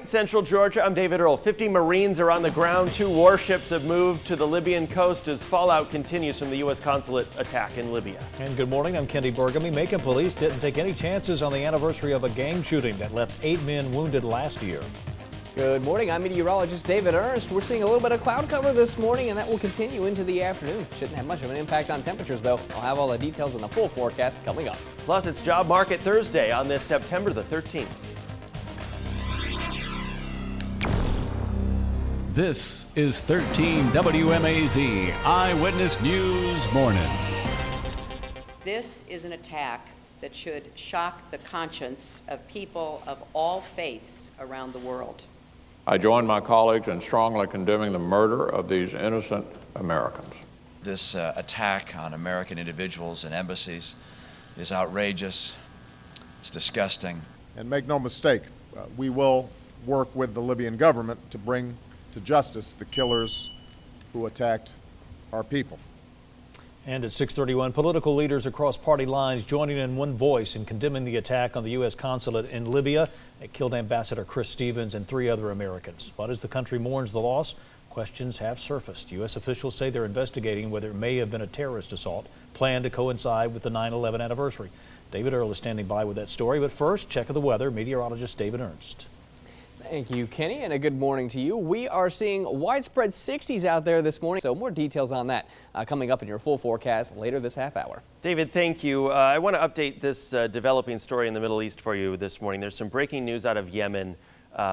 Central Georgia, I'm David Earl. 50 Marines are on the ground. 2 warships have moved to the Libyan coast as fallout continues from the U.S. consulate attack in Libya. And good morning, I'm Kenny Burgamy. Macon police didn't take any chances on the anniversary of a gang shooting that left 8 men wounded last year. Good morning, I'm meteorologist David Ernst. We're seeing a little bit of cloud cover this morning, and that will continue into the afternoon. Shouldn't have much of an impact on temperatures, though. I'll have all the details in the full forecast coming up. Plus, it's Job Market Thursday on this September the 13th. This is 13 WMAZ Eyewitness News Morning. This is an attack that should shock the conscience of people of all faiths around the world. I join my colleagues in strongly condemning the murder of these innocent Americans. This attack on American individuals and embassies is outrageous. It's disgusting. And make no mistake, we will work with the Libyan government to bring to justice the killers who attacked our people. And at 6:31, political leaders across party lines joining in one voice in condemning the attack on the U.S. consulate in Libya. It killed Ambassador Chris Stevens and 3 other Americans. But as the country mourns the loss, questions have surfaced. U.S. officials say they're investigating whether it may have been a terrorist assault planned to coincide with the 9/11 anniversary. David Earl is standing by with that story, but first, check of the weather. Meteorologist David Ernst. Thank you, Kenny, and a good morning to you. We are seeing widespread 60s out there this morning, so more details on that coming up in your full forecast later this half hour. David, thank you. I want to update this developing story in the Middle East for you this morning. There's some breaking news out of Yemen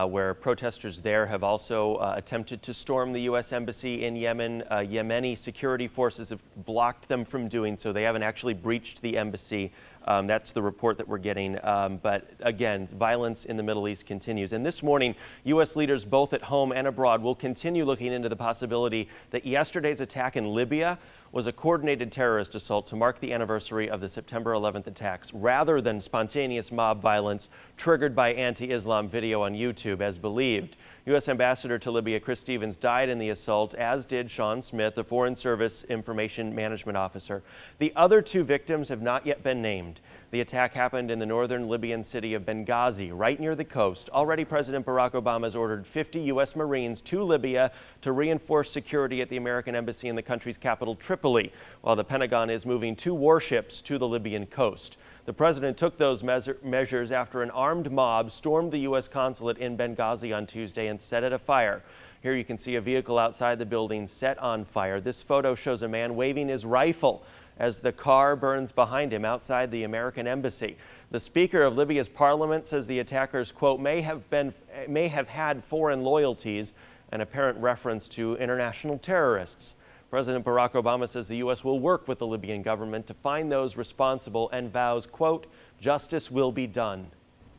where protesters there have also attempted to storm the U.S. Embassy in Yemen. Yemeni security forces have blocked them from doing so. They haven't actually breached the embassy. That's the report that we're getting. But again, violence in the Middle East continues. And this morning, U.S. leaders both at home and abroad will continue looking into the possibility that yesterday's attack in Libya was a coordinated terrorist assault to mark the anniversary of the September 11th attacks, rather than spontaneous mob violence triggered by anti-Islam video on YouTube, as believed. U.S. Ambassador to Libya Chris Stevens died in the assault, as did Sean Smith, the Foreign Service Information Management Officer. The other 2 victims have not yet been named. The attack happened in the northern Libyan city of Benghazi, right near the coast. Already, President Barack Obama has ordered 50 U.S. Marines to Libya to reinforce security at the American embassy in the country's capital, Tripoli, while the Pentagon is moving 2 warships to the Libyan coast. The president took those measures after an armed mob stormed the U.S. consulate in Benghazi on Tuesday and set it afire. Here you can see a vehicle outside the building set on fire. This photo shows a man waving his rifle as the car burns behind him outside the American embassy. The Speaker of Libya's parliament says the attackers, quote, may have had foreign loyalties, an apparent reference to international terrorists. President Barack Obama says the U.S. will work with the Libyan government to find those responsible and vows, quote, justice will be done.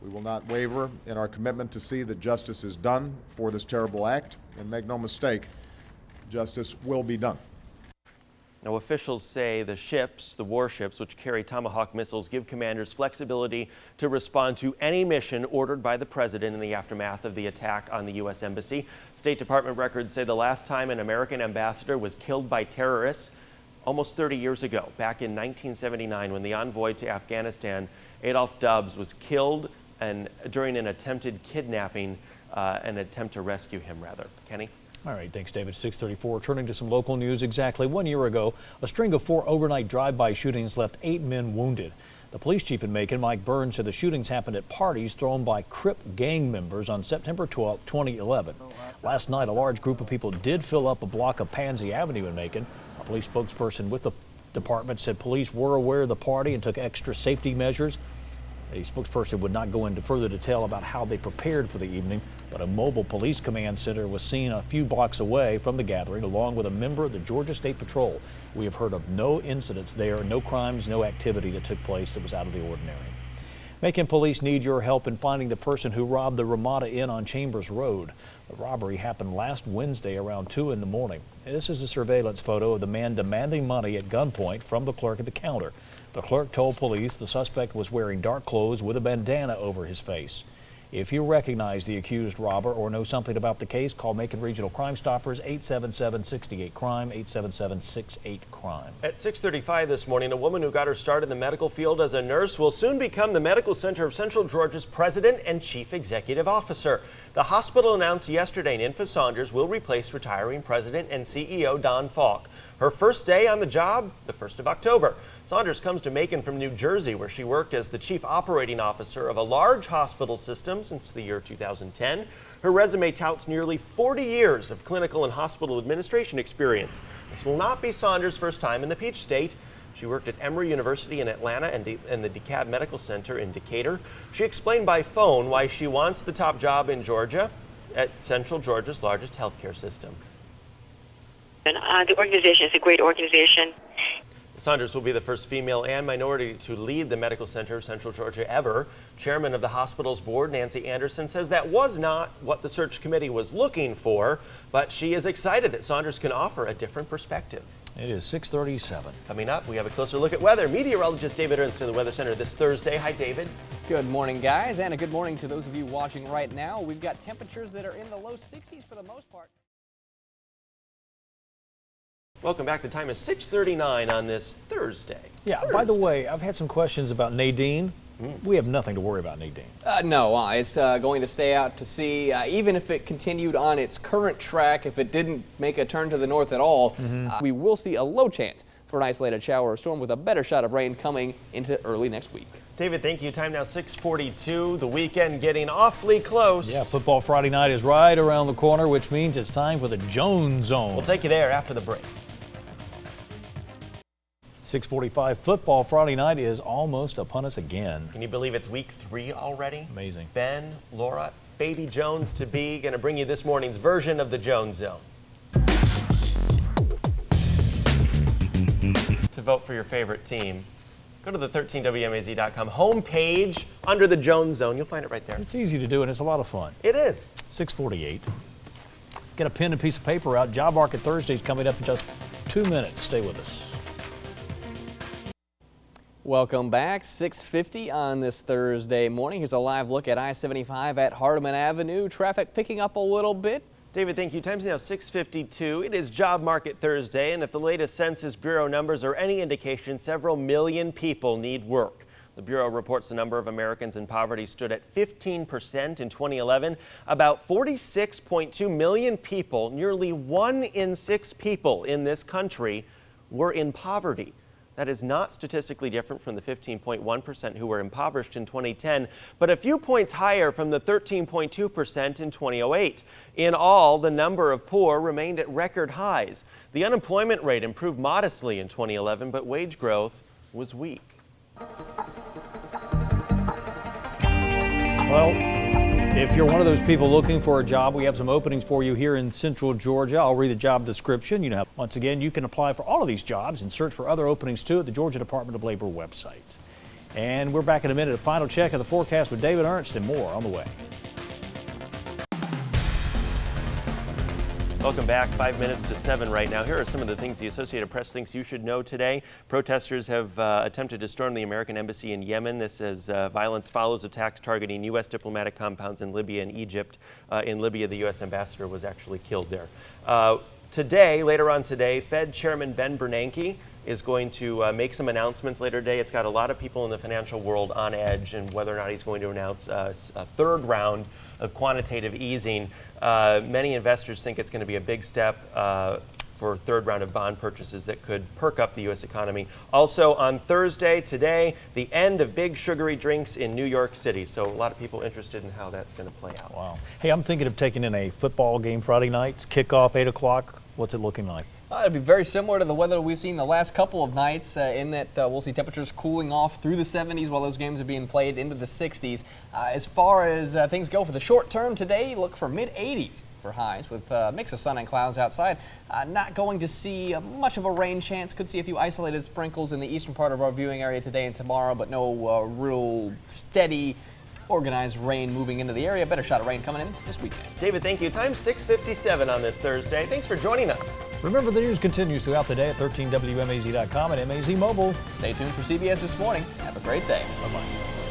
We will not waver in our commitment to see that justice is done for this terrible act, and make no mistake, justice will be done. Now, officials say the warships, which carry Tomahawk missiles, give commanders flexibility to respond to any mission ordered by the president in the aftermath of the attack on the U.S. Embassy. State Department records say the last time an American ambassador was killed by terrorists almost 30 years ago, back in 1979, when the envoy to Afghanistan, Adolph Dubs, was killed during an attempted kidnapping, an attempt to rescue him, rather. Kenny? All right, thanks, David. 6:34. Turning to some local news. Exactly 1 year ago, a string of 4 overnight drive-by shootings left 8 men wounded. The police chief in Macon, Mike Burns, said the shootings happened at parties thrown by Crip gang members on September 12, 2011. Last night, a large group of people did fill up a block of Pansy Avenue in Macon. A police spokesperson with the department said police were aware of the party and took extra safety measures. A spokesperson would not go into further detail about how they prepared for the evening, but a mobile police command center was seen a few blocks away from the gathering, along with a member of the Georgia State Patrol. We have heard of no incidents there, no crimes, no activity that took place that was out of the ordinary. Macon police need your help in finding the person who robbed the Ramada Inn on Chambers Road. The robbery happened last Wednesday around 2 in the morning. This is a surveillance photo of the man demanding money at gunpoint from the clerk at the counter. The clerk told police the suspect was wearing dark clothes with a bandana over his face. If you recognize the accused robber or know something about the case, call Macon Regional Crime Stoppers 877-68-CRIME, 877-68-CRIME. At 6:35 this morning, a woman who got her start in the medical field as a nurse will soon become the Medical Center of Central Georgia's president and chief executive officer. The hospital announced yesterday Ninfa Saunders will replace retiring president and CEO Don Falk. Her first day on the job, the 1st of October. Saunders comes to Macon from New Jersey, where she worked as the chief operating officer of a large hospital system since the year 2010. Her resume touts nearly 40 years of clinical and hospital administration experience. This will not be Saunders' first time in the Peach State. She worked at Emory University in Atlanta and the DeKalb Medical Center in Decatur. She explained by phone why she wants the top job in Georgia at Central Georgia's largest healthcare system. And the organization is a great organization. Saunders will be the first female and minority to lead the Medical Center of Central Georgia ever. Chairman of the hospital's board, Nancy Anderson, says that was not what the search committee was looking for, but she is excited that Saunders can offer a different perspective. It is 6:37. Coming up, we have a closer look at weather. Meteorologist David Ernst in the Weather Center this Thursday. Hi, David. Good morning, guys, and a good morning to those of you watching right now. We've got temperatures that are in the low 60s for the most part. Welcome back. The time is 6:39 on this Thursday. Yeah, by the way, I've had some questions about Nadine. We have nothing to worry about, Nadine. No, it's going to stay out to sea. Even if it continued on its current track, if it didn't make a turn to the north at all, we will see a low chance for an isolated shower or storm with a better shot of rain coming into early next week. David, thank you. Time now 6:42. The weekend getting awfully close. Yeah, Football Friday night is right around the corner, which means it's time for the Jones Zone. We'll take you there after the break. 6:45. Football Friday night is almost upon us again. Can you believe it's week 3 already? Amazing. Ben, Laura, baby Jones to be, going to bring you this morning's version of the Jones Zone. To vote for your favorite team, go to the 13WMAZ.com homepage under the Jones Zone. You'll find it right there. It's easy to do, and it's a lot of fun. It is. 6:48. Get a pen and piece of paper out. Job Market Thursday is coming up in just 2 minutes. Stay with us. Welcome back. 6:50 on this Thursday morning. Here's a live look at I-75 at Hardeman Avenue. Traffic picking up a little bit. David, thank you. Time's now 6:52. It is Job Market Thursday, and if the latest Census Bureau numbers are any indication, several million people need work. The Bureau reports the number of Americans in poverty stood at 15% in 2011. About 46.2 million people, nearly 1 in 6 people in this country, were in poverty. That is not statistically different from the 15.1% who were impoverished in 2010, but a few points higher from the 13.2% in 2008. In all, the number of poor remained at record highs. The unemployment rate improved modestly in 2011, but wage growth was weak. Well, if you're one of those people looking for a job, we have some openings for you here in Central Georgia. I'll read the job description. Once again, you can apply for all of these jobs and search for other openings too at the Georgia Department of Labor website. And we're back in a minute. A final check of the forecast with David Ernst and more on the way. Welcome back. 5 minutes to 7 right now. Here are some of the things the Associated Press thinks you should know today. Protesters have attempted to storm the American embassy in Yemen. This as violence follows attacks targeting U.S. diplomatic compounds in Libya and Egypt. In Libya, the U.S. ambassador was actually killed there. Later on today, Fed Chairman Ben Bernanke is going to make some announcements later today. It's got a lot of people in the financial world on edge and whether or not he's going to announce a third round of quantitative easing. Many investors think it's going to be a big step for third round of bond purchases that could perk up the U.S. economy. Also on Thursday, today, the end of big sugary drinks in New York City. So a lot of people interested in how that's going to play out. Wow. Hey, I'm thinking of taking in a football game Friday night, kickoff 8 o'clock. What's it looking like? It'll be very similar to the weather we've seen the last couple of nights in that we'll see temperatures cooling off through the 70s while those games are being played into the 60s. As far as things go for the short term today, look for mid-80s for highs with a mix of sun and clouds outside. Not going to see much of a rain chance. Could see a few isolated sprinkles in the eastern part of our viewing area today and tomorrow, but no real steady organized rain moving into the area. Better shot of rain coming in this week. David, thank you. Time 6:57 on this Thursday. Thanks for joining us. Remember, the news continues throughout the day at 13WMAZ.com and MAZ Mobile. Stay tuned for CBS This Morning. Have a great day. Bye-bye.